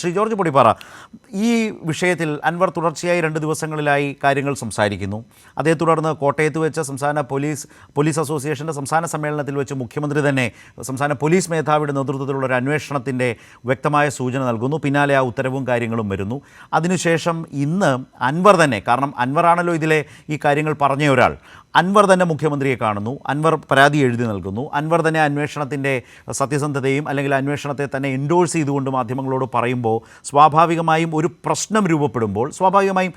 Shri George Podippara, ഈ വിഷയത്തിൽ അൻവർ തുടർച്ചയായി 2 ദിവസങ്ങളിലായി കാര്യങ്ങൾ സംസാരിക്കുന്നു. അതേ തുടർന്ന് കോട്ടയത്ത് വെച്ച് സംസ്ഥാന പോലീസ് അസോസിയേഷൻ്റെ സംസ്ഥാന സമ്മേളനത്തിൽ വെച്ച് മുഖ്യമന്ത്രി തന്നെ സംസ്ഥാന പോലീസ് മേധാവിയുടെ നേതൃത്വത്തിലുള്ള ഒരു അന്വേഷണത്തിൻ്റെ വ്യക്തമായ സൂചന നൽകുന്നു. പിന്നാലെ ആ ഉത്തരവും കാര്യങ്ങളും വരുന്നു. അതിനുശേഷം ഇന്ന് അൻവർ തന്നെ, കാരണം അൻവറാണല്ലോ ഇതിലെ ഈ കാര്യങ്ങൾ പറഞ്ഞ ഒരാൾ, അൻവർ തന്നെ മുഖ്യമന്ത്രിയെ കാണുന്നു, അൻവർ പരാതി എഴുതി നൽകുന്നു, അൻവർ തന്നെ അന്വേഷണത്തിൻ്റെ സത്യസന്ധതയും അല്ലെങ്കിൽ അന്വേഷണത്തെ തന്നെ എൻഡോഴ്സ് ചെയ്തുകൊണ്ട് മാധ്യമങ്ങളോട് പറയുമ്പോൾ സ്വാഭാവികമായും ഒരു പ്രശ്നം രൂപപ്പെടുമ്പോൾ സ്വാഭാവികമായും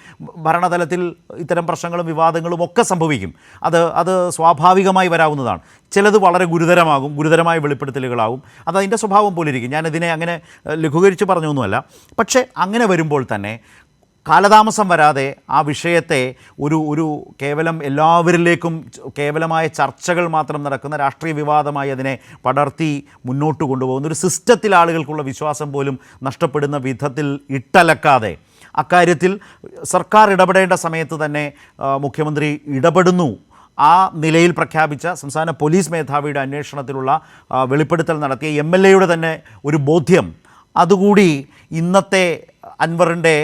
ഭരണതലത്തിൽ ഇത്തരം പ്രശ്നങ്ങളും വിവാദങ്ങളും ഒക്കെ സംഭവിക്കും. അത് സ്വാഭാവികമായി വരാവുന്നതാണ്. ചിലത് വളരെ ഗുരുതരമായ വെളിപ്പെടുത്തലുകളാവും. അതതിൻ്റെ സ്വഭാവം പോലെ ഇരിക്കും. ഞാനിതിനെ അങ്ങനെ ലഘൂകരിച്ച് പറഞ്ഞൊന്നുമല്ല. പക്ഷേ അങ്ങനെ വരുമ്പോൾ തന്നെ കാലതാമസം വരാതെ ആ വിഷയത്തെ ഒരു കേവലം എല്ലാവരിലേക്കും കേവലമായ ചർച്ചകൾ മാത്രം നടക്കുന്ന രാഷ്ട്രീയ വിവാദമായി അതിനെ പടർത്തി മുന്നോട്ട് കൊണ്ടുപോകുന്ന ഒരു സിസ്റ്റത്തിൽ ആളുകൾക്കുള്ള വിശ്വാസം പോലും നഷ്ടപ്പെടുന്ന വിധത്തിൽ ഇട്ടലക്കാതെ അക്കാര്യത്തിൽ സർക്കാർ ഇടപെടേണ്ട സമയത്ത് തന്നെ മുഖ്യമന്ത്രി ഇടപെടുന്നു. ആ നിലയിൽ പ്രഖ്യാപിച്ച സംസ്ഥാന പോലീസ് മേധാവിയുടെ അന്വേഷണത്തിലുള്ള വെളിപ്പെടുത്തൽ നടത്തിയ MLA യുടെ തന്നെ ഒരു ബോധ്യം, അതുകൂടി ഇന്നത്തെ അൻവറിൻ്റെ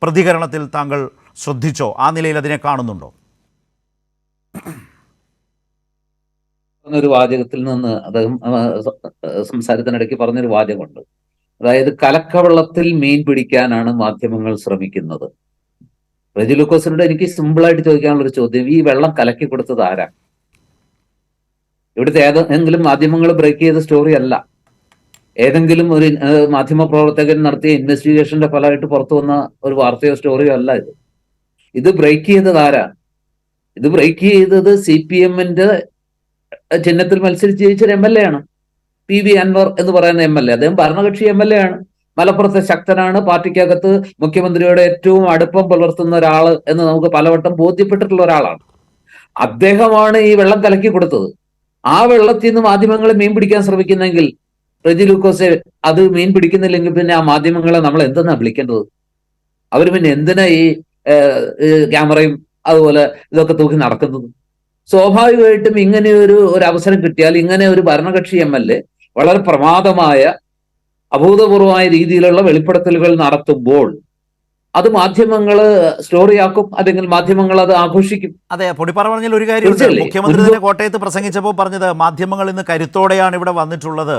പ്രതികരണത്തിൽ താങ്കൾ ശ്രദ്ധിച്ചോ? ആ നിലയിൽ അതിനെ കാണുന്നുണ്ടോ? ഒരു വാചകത്തിൽ നിന്ന് അദ്ദേഹം സംസാരത്തിനിടയ്ക്ക് പറഞ്ഞൊരു വാചകമുണ്ട്. അതായത് കലക്കവെള്ളത്തിൽ മീൻ പിടിക്കാനാണ് മാധ്യമങ്ങൾ ശ്രമിക്കുന്നത്. റെജി ലൂക്കോസിനോട് എനിക്ക് സിമ്പിളായിട്ട് ചോദിക്കാനുള്ളൊരു ചോദ്യം, ഈ വെള്ളം കലക്കി കൊടുത്തത് ആരാ? ഇവിടുത്തെ ഏതെങ്കിലും മാധ്യമങ്ങൾ ബ്രേക്ക് ചെയ്ത സ്റ്റോറി അല്ല. ഏതെങ്കിലും ഒരു മാധ്യമ പ്രവർത്തകൻ നടത്തിയ ഇൻവെസ്റ്റിഗേഷന്റെ ഫലമായിട്ട് പുറത്തു വന്ന ഒരു വാർത്തയോ സ്റ്റോറിയോ അല്ല ഇത്. ഇത് ബ്രേക്ക് ചെയ്തത് ആരാ? ഇത് ബ്രേക്ക് ചെയ്തത് CPM-ന്റെ ചിഹ്നത്തിൽ മത്സരിച്ച് ജയിച്ചൊരു MLA ആണ്, PV അൻവർ എന്ന് പറയുന്ന MLA. അദ്ദേഹം ഭരണകക്ഷി MLA ആണ്, മലപ്പുറത്തെ ശക്തനാണ്, പാർട്ടിക്കകത്ത് മുഖ്യമന്ത്രിയോട് ഏറ്റവും അടുപ്പം പുലർത്തുന്ന ഒരാള് എന്ന് നമുക്ക് പലവട്ടം ബോധ്യപ്പെട്ടിട്ടുള്ള ഒരാളാണ്. അദ്ദേഹമാണ് ഈ വെള്ളം കലക്കി കൊടുത്തത്. ആ വെള്ളത്തിൽ നിന്ന് മാധ്യമങ്ങൾ മീൻ പിടിക്കാൻ ശ്രമിക്കുന്നെങ്കിൽ റെജി ലൂക്കോസെ, അത് മീൻ പിടിക്കുന്നില്ലെങ്കിൽ പിന്നെ ആ മാധ്യമങ്ങളെ നമ്മൾ എന്തെന്നാ വിളിക്കേണ്ടത്? അവർ പിന്നെ എന്തിനാ ഈ ക്യാമറയും അതുപോലെ ഇതൊക്കെ തൂക്കി നടക്കുന്നത്? സ്വാഭാവികമായിട്ടും ഇങ്ങനെ ഒരു അവസരം കിട്ടിയാൽ ഇങ്ങനെ ഒരു ഭരണകക്ഷി MLA വളരെ പ്രമാദമായ അഭൂതപൂർവമായ രീതിയിലുള്ള വെളിപ്പെടുത്തലുകൾ നടത്തുമ്പോൾ അത് മാധ്യമങ്ങൾ സ്റ്റോറിയാക്കും, അല്ലെങ്കിൽ മാധ്യമങ്ങൾ അത് ആഘോഷിക്കും. അതെ, പൊടിപ്പാറ പറഞ്ഞാൽ ഒരു കാര്യം, മുഖ്യമന്ത്രി തന്നെ കോട്ടയത്ത് പ്രസംഗിച്ചപ്പോൾ പറഞ്ഞത് മാധ്യമങ്ങൾ ഇന്ന് കരുത്തോടെയാണ് ഇവിടെ വന്നിട്ടുള്ളത്,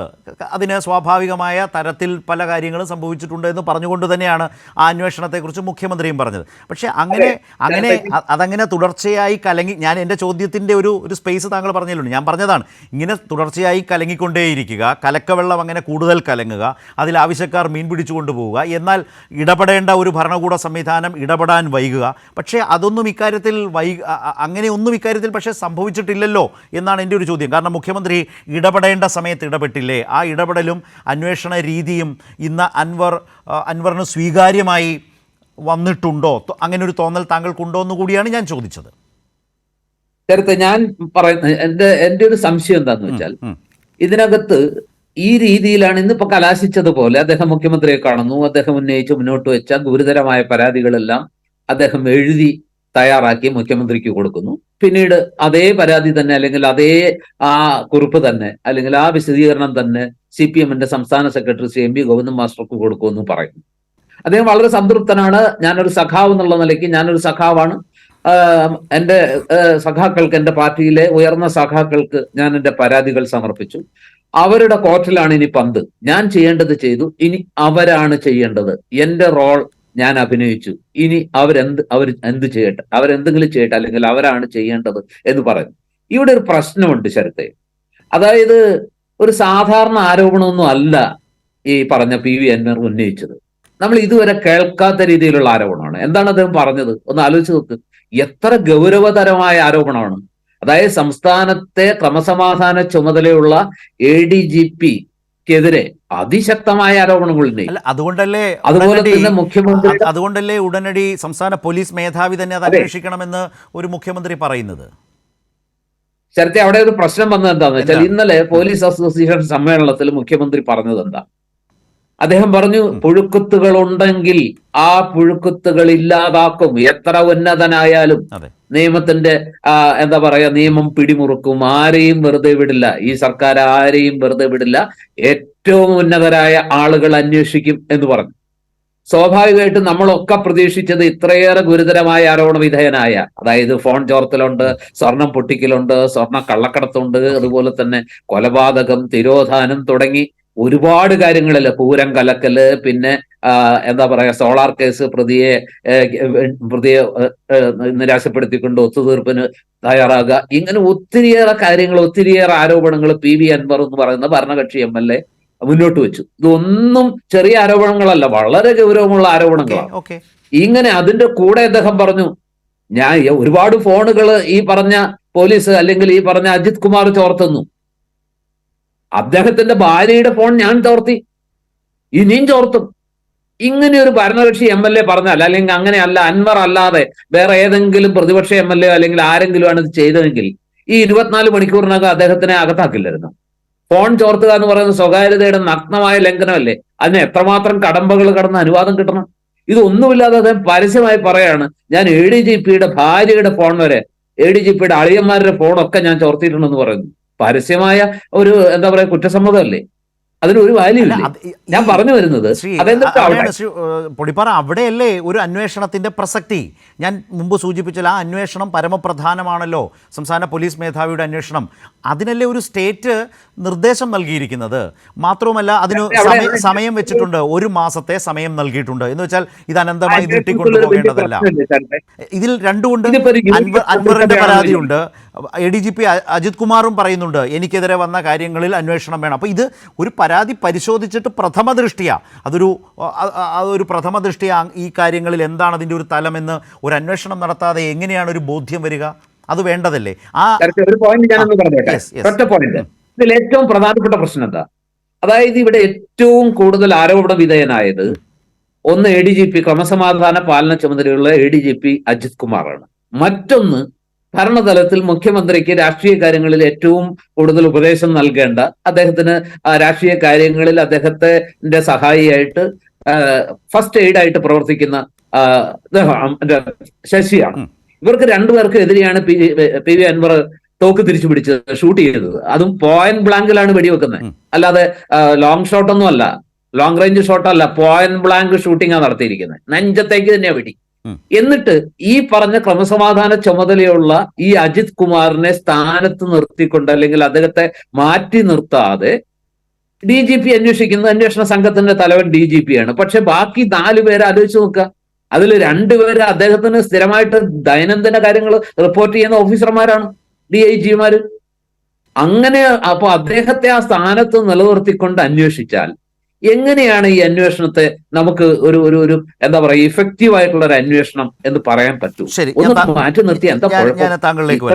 അതിന് സ്വാഭാവികമായ തരത്തിൽ പല കാര്യങ്ങളും സംഭവിച്ചിട്ടുണ്ട് എന്ന് പറഞ്ഞുകൊണ്ട് തന്നെയാണ് ആ അന്വേഷണത്തെക്കുറിച്ച് മുഖ്യമന്ത്രിയും പറഞ്ഞത്. പക്ഷേ അതങ്ങനെ തുടർച്ചയായി കലങ്ങി, ഞാൻ എൻ്റെ ചോദ്യത്തിൻ്റെ ഒരു സ്പേസ് താങ്കൾ പറഞ്ഞിട്ടുണ്ട്, ഞാൻ പറഞ്ഞതാണ്, ഇങ്ങനെ തുടർച്ചയായി കലങ്ങിക്കൊണ്ടേയിരിക്കുക, കലക്കവെള്ളം അങ്ങനെ കൂടുതൽ കലങ്ങുക, അതിൽ ആവശ്യക്കാർ മീൻ പിടിച്ചു കൊണ്ടുപോവുക, എന്നാൽ ഇടപെടേണ്ട ഒരു ഭരണകൂട സംവിധാനം ഇടപെടാൻ വൈകുക. പക്ഷേ അതൊന്നും ഇക്കാര്യത്തിൽ അങ്ങനെയൊന്നും ഇക്കാര്യത്തിൽ പക്ഷേ സംഭവിച്ചിട്ടില്ലല്ലോ എന്നാണ് എൻ്റെ ഒരു ചോദ്യം. കാരണം മുഖ്യമന്ത്രി ഇടപെടേണ്ട സമയത്ത് ഇടപെട്ടില്ലേ? ആ ഇടപെടലും അന്വേഷണ രീതിയും ഇന്ന് അൻവറിന് സ്വീകാര്യമായി വന്നിട്ടുണ്ടോ? അങ്ങനെ ഒരു തോന്നൽ താങ്കൾക്കുണ്ടോ എന്ന് കൂടിയാണ് ഞാൻ ചോദിച്ചത്. നേരത്തെ ഞാൻ പറയുന്നത്, എൻ്റെ ഒരു സംശയം എന്താന്ന് വെച്ചാൽ, ഇതിനകത്ത് ഈ രീതിയിലാണ് ഇന്നിപ്പോ കലാശിച്ചതുപോലെ അദ്ദേഹം മുഖ്യമന്ത്രിയെ കാണുന്നു, അദ്ദേഹം ഉന്നയിച്ച് മുന്നോട്ട് വെച്ച ഗുരുതരമായ പരാതികളെല്ലാം അദ്ദേഹം എഴുതി തയ്യാറാക്കി മുഖ്യമന്ത്രിക്ക് കൊടുക്കുന്നു. പിന്നീട് അതേ പരാതി തന്നെ, അല്ലെങ്കിൽ അതേ ആ കുറിപ്പ് തന്നെ, അല്ലെങ്കിൽ ആ വിശദീകരണം തന്നെ CPM-ന്റെ സംസ്ഥാന സെക്രട്ടറി ശ്രീ MV ഗോവിന്ദൻ മാസ്റ്റർക്ക് കൊടുക്കുമെന്ന് പറയുന്നു. അദ്ദേഹം വളരെ സംതൃപ്തനാണ്. ഞാനൊരു സഖാവ് എന്നുള്ള നിലയ്ക്ക് ഞാനൊരു സഖാവാണ്, എൻ്റെ സഖാക്കൾക്ക്, എൻ്റെ പാർട്ടിയിലെ ഉയർന്ന സഖാക്കൾക്ക് ഞാൻ എൻ്റെ പരാതികൾ സമർപ്പിച്ചു, അവരുടെ കോർട്ടിലാണ് ഇനി പന്ത്, ഞാൻ ചെയ്യേണ്ടത് ചെയ്തു, ഇനി അവരാണ് ചെയ്യേണ്ടത്, എൻ്റെ റോൾ ഞാൻ അഭിനയിച്ചു, ഇനി അവരെന്ത് ചെയ്യട്ടെ, അവരെന്തെങ്കിലും ചെയ്യട്ടെ, അല്ലെങ്കിൽ അവരാണ് ചെയ്യേണ്ടത് എന്ന് പറയുന്നു. ഇവിടെ ഒരു പ്രശ്നമുണ്ട് ശരത്തെ. അതായത് ഒരു സാധാരണ ആരോപണമൊന്നും അല്ല ഈ പറഞ്ഞ PV അൻവർ ഉന്നയിച്ചത്. നമ്മൾ ഇതുവരെ കേൾക്കാത്ത രീതിയിലുള്ള ആരോപണമാണ്. എന്താണ് അദ്ദേഹം പറഞ്ഞത്? ഒന്ന് ആലോചിച്ച് നോക്ക്. എത്ര ഗൗരവതരമായ ആരോപണമാണ്. അതായത് സംസ്ഥാനത്തെ ക്രമസമാധാന ചുമതലയുള്ള ADGP-ക്കെതിരെ അതിശക്തമായ ആരോപണങ്ങൾ ഉന്നയിച്ചു. അതുപോലെ തന്നെ മുഖ്യമന്ത്രി, അതുകൊണ്ടല്ലേ ഉടനടി സംസ്ഥാന പോലീസ് മേധാവി തന്നെ അത് അന്വേഷിക്കണമെന്ന് ഒരു മുഖ്യമന്ത്രി പറയുന്നത്. ശരത്തെ, അവിടെ ഒരു പ്രശ്നം വന്നത് എന്താണെന്ന് വെച്ചാൽ, ഇന്നലെ പോലീസ് അസോസിയേഷൻ സമ്മേളനത്തിൽ മുഖ്യമന്ത്രി പറഞ്ഞത് എന്താ? അദ്ദേഹം പറഞ്ഞു, പുഴുക്കുത്തുകൾ ഉണ്ടെങ്കിൽ ആ പുഴുക്കുത്തുകൾ ഇല്ലാതാക്കും, എത്ര ഉന്നതനായാലും നിയമത്തിന്റെ എന്താ പറയാ, നിയമം പിടിമുറുക്കും, ആരെയും വെറുതെ വിടില്ല, ഈ സർക്കാർ ആരെയും വെറുതെ വിടില്ല, ഏറ്റവും ഉന്നതരായ ആളുകൾ അന്വേഷിക്കും എന്ന് പറഞ്ഞു. സ്വാഭാവികമായിട്ടും നമ്മളൊക്കെ പ്രതീക്ഷിച്ചത് ഇത്രയേറെ ഗുരുതരമായ ആരോപണ വിധേയനായ, അതായത് ഫോൺ ചോർത്തലുണ്ട്, സ്വർണം പൊട്ടിക്കലുണ്ട്, സ്വർണ്ണ കള്ളക്കടത്തുണ്ട്, അതുപോലെ തന്നെ കൊലപാതകം, തിരോധാനം തുടങ്ങി ഒരുപാട് കാര്യങ്ങളിൽ, പൂരം കലക്കല്, പിന്നെ എന്താ പറയാ, സോളാർ കേസ്, പ്രതിയെ നിരാശപ്പെടുത്തിക്കൊണ്ട് ഒത്തുതീർപ്പിന് തയ്യാറാകുക, ഇങ്ങനെ ഒത്തിരിയേറെ കാര്യങ്ങൾ, ഒത്തിരിയേറെ ആരോപണങ്ങൾ PV അൻവർ എന്ന് പറയുന്ന ഭരണകക്ഷി MLA മുന്നോട്ട് വെച്ചു. ഇതൊന്നും ചെറിയ ആരോപണങ്ങളല്ല, വളരെ ഗൗരവമുള്ള ആരോപണങ്ങളാണ്. ഓക്കെ. ഇങ്ങനെ അതിന്റെ കൂടെ അദ്ദേഹം പറഞ്ഞു, ഞാൻ ഒരുപാട് ഫോണുകൾ ഈ പറഞ്ഞ പോലീസ് അല്ലെങ്കിൽ ഈ പറഞ്ഞ അജിത് കുമാർ ചോർത്തുന്നു, അദ്ദേഹത്തിന്റെ ഭാര്യയുടെ ഫോൺ ഞാൻ ചോർത്തി, ഇനിയും ചോർത്തും. ഇങ്ങനെ ഒരു ഭരണകക്ഷി MLA പറഞ്ഞാൽ, അല്ലെങ്കിൽ അങ്ങനെയല്ല, അൻവർ അല്ലാതെ വേറെ ഏതെങ്കിലും പ്രതിപക്ഷ MLA അല്ലെങ്കിൽ ആരെങ്കിലും ആണ് ഇത് ചെയ്തതെങ്കിൽ ഈ 24 മണിക്കൂറിനകം അദ്ദേഹത്തിനെ അകത്താക്കില്ലായിരുന്നു. ഫോൺ ചോർത്തുക എന്ന് പറയുന്നത് സ്വകാര്യതയുടെ നഗ്നമായ ലംഘനമല്ലേ? അതിന് എത്രമാത്രം കടമ്പകൾ കടന്ന് അനുവാദം കിട്ടണം? ഇതൊന്നുമില്ലാതെ അദ്ദേഹം പരസ്യമായി പറയാണ്, ഞാൻ ADGPയുടെ ഭാര്യയുടെ ഫോൺ വരെ, ADGPയുടെ അളിയന്മാരുടെ ഫോണൊക്കെ ഞാൻ ചോർത്തിയിട്ടുണ്ടെന്ന് പറയുന്നു. പരസ്യമായ ഒരു എന്താ പറയാ കുറ്റസമ്മതമല്ലേ? അതിനൊരു വാല്യൂ ഇല്ല. ഞാൻ പറഞ്ഞു വരുന്നത് പൊടിപ്പാറ, അവിടെയല്ലേ ഒരു അന്വേഷണത്തിന്റെ പ്രസക്തി. ഞാൻ മുമ്പ് സൂചിപ്പിച്ചാൽ ആ അന്വേഷണം പരമപ്രധാനമാണല്ലോ, സംസ്ഥാന പോലീസ് മേധാവിയുടെ അന്വേഷണം. അതിനല്ലേ ഒരു സ്റ്റേറ്റ് നിർദ്ദേശം നൽകിയിരിക്കുന്നത്. മാത്രവുമല്ല അതിന് സമയം വെച്ചിട്ടുണ്ട്, 1 മാസത്തെ സമയം നൽകിയിട്ടുണ്ട്. എന്ന് വെച്ചാൽ ഇത് അനന്തമായി നീട്ടിക്കൊണ്ടുപോകേണ്ടതല്ല. ഇതിൽ രണ്ടുമുണ്ട്. അൻവറിന്റെ പരാതിയുണ്ട്, ADGP അജിത് കുമാറും പറയുന്നുണ്ട് എനിക്കെതിരെ വന്ന കാര്യങ്ങളിൽ അന്വേഷണം വേണം. അപ്പോൾ ഇത് ഒരു പരാതി പരിശോധിച്ചിട്ട് പ്രഥമ ദൃഷ്ടിയ അതൊരു പ്രഥമ ദൃഷ്ടിയ ഈ കാര്യങ്ങളിൽ എന്താണ് അതിൻ്റെ ഒരു തലമെന്ന് ഒരു അന്വേഷണം നടത്താതെ എങ്ങനെയാണ് ഒരു ബോധ്യം വരിക? അത് വേണ്ടതല്ലേ? ഒരു പോയിന്റ് ഞാനൊന്ന് പറഞ്ഞോട്ടെ, ഒറ്റ പോയിന്റ്. ഇതിൽ ഏറ്റവും പ്രധാനപ്പെട്ട പ്രശ്നം എന്താ? അതായത് ഇവിടെ ഏറ്റവും കൂടുതൽ ആരോപണ വിധേയനായത് ഒന്ന് ADGP, ക്രമസമാധാന പാലന ചുമതലയുള്ള ADGP അജിത് കുമാറാണ്. മറ്റൊന്ന് ഭരണതലത്തിൽ മുഖ്യമന്ത്രിക്ക് രാഷ്ട്രീയ കാര്യങ്ങളിൽ ഏറ്റവും കൂടുതൽ ഉപദേശം നൽകേണ്ട, അദ്ദേഹത്തിന് രാഷ്ട്രീയ കാര്യങ്ങളിൽ അദ്ദേഹത്തിന്റെ സഹായിയായിട്ട് ഫസ്റ്റ് എയ്ഡ് ആയിട്ട് പ്രവർത്തിക്കുന്ന ശശിയാണ്. ഇവർക്ക് രണ്ടുപേർക്കും എതിരെയാണ് PV അൻവർ തോക്ക് തിരിച്ചു പിടിച്ചത്, ഷൂട്ട് ചെയ്തത്. അതും പോയിന്റ് ബ്ലാങ്കിലാണ് വെടിവെക്കുന്നത്, അല്ലാതെ ലോങ് ഷോട്ട് ഒന്നും അല്ല, ലോങ് റേഞ്ച് ഷോട്ടല്ല, പോയിന്റ് ബ്ലാങ്ക് ഷൂട്ടിംഗാണ് നടത്തിയിരിക്കുന്നത്. നെഞ്ചത്തേക്ക് തന്നെയാ വെടി. എന്നിട്ട് ഈ പറഞ്ഞ ക്രമസമാധാന ചുമതലയുള്ള ഈ അജിത് കുമാറിനെ സ്ഥാനത്ത് നിർത്തിക്കൊണ്ട്, അല്ലെങ്കിൽ അദ്ദേഹത്തെ മാറ്റി നിർത്താതെ DGP അന്വേഷിക്കുന്ന അന്വേഷണ സംഘത്തിന്റെ തലവൻ DGP-യാണ്. പക്ഷെ ബാക്കി 4 പേരെ ആലോചിച്ച് നോക്കുക. അതിൽ 2 പേര് അദ്ദേഹത്തിന് സ്ഥിരമായിട്ട് ദൈനംദിന കാര്യങ്ങൾ റിപ്പോർട്ട് ചെയ്യുന്ന ഓഫീസർമാരാണ്, DIG-മാര്. അങ്ങനെ അപ്പൊ അദ്ദേഹത്തെ ആ സ്ഥാനത്ത് നിലനിർത്തിക്കൊണ്ട് അന്വേഷിച്ചാൽ എങ്ങനെയാണ് ഈ അന്വേഷണത്തെ നമുക്ക് ഒരു എന്താ പറയാ ഇഫക്റ്റീവ് ആയിട്ടുള്ള ഒരു അന്വേഷണം എന്ന് പറയാൻ പറ്റൂ? ഒന്ന് മാറ്റി നിർത്തി എന്താ താങ്കളിലേക്ക്